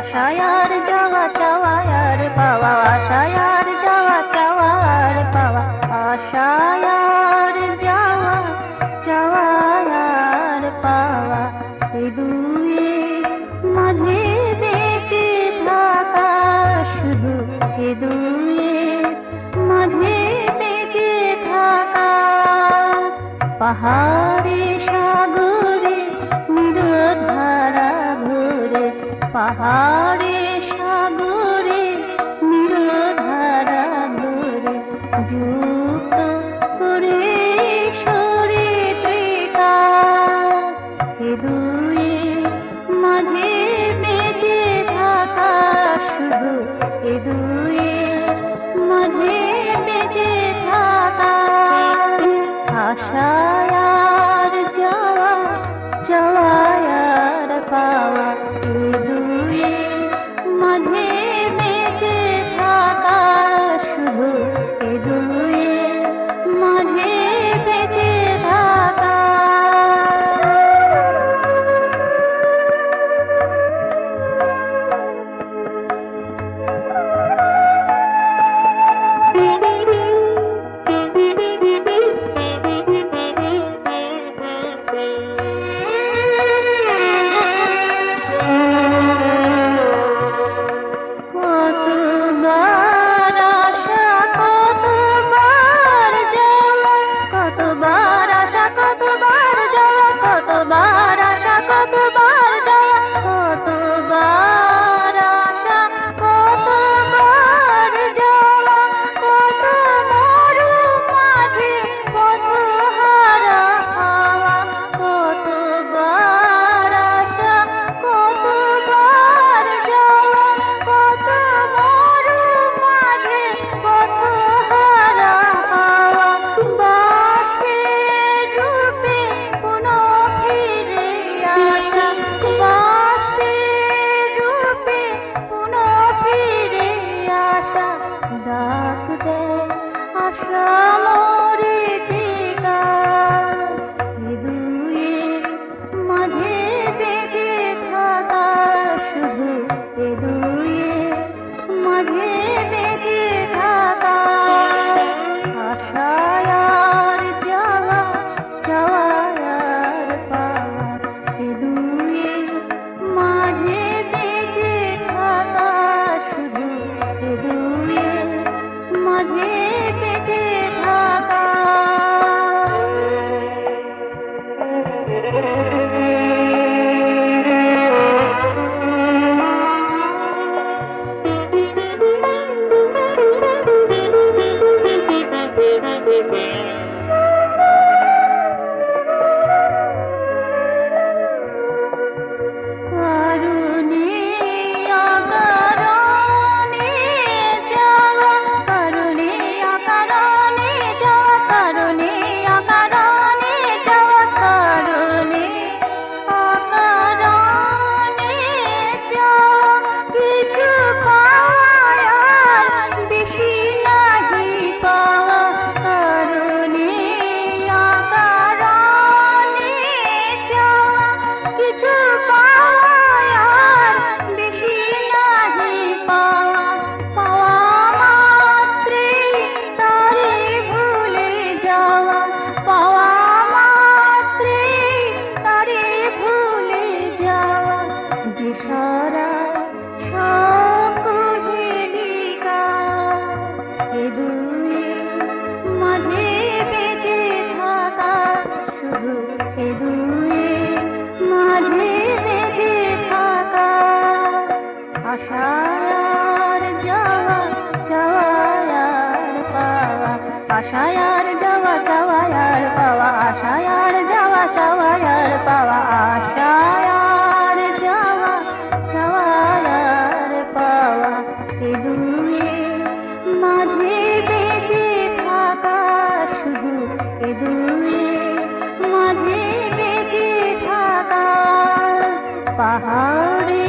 আশায় আর যাওয়া চাওয়া আর পাওয়া, আশায় আর যাওয়া চাওয়া আর পাওয়া, আশায় আর যাওয়া চাওয়া আর পাওয়া, এই দুয়ের মাঝে বেঁচে থাকা, শুধু এ দুয়ের মাঝে বেঁচে থাকা। পাহাড়ে সাগরে নিরধারা ভরে, পাহাড়ে সাগরে নিরধারা ভরে, যুক্ত করে সরে ত্রিকা, এ দুয়ের মাঝে বেঁচে থাকা, শুধু এ দুয়ের মাঝে বেঁচে থাকা। আশায় আর যাওয়া চাওয়া আর পাওয়া, এ দুয়ের মাঝে বেঁচে থাকা, শুধু এ দুয়ের মাঝে বেঁচে থাকা। আশায় আর যাওয়া চাওয়া আর পাওয়া, আশায় আর যাওয়া চাওয়া আর পাওয়া, আশায় আর যাওয়া চাওয়া আর পাওয়া, এ দুয়ের মাঝে বেঁচে থাকা, শুধু এ দুয়ের মাঝে বেঁচে থাকা। পাহাড়ে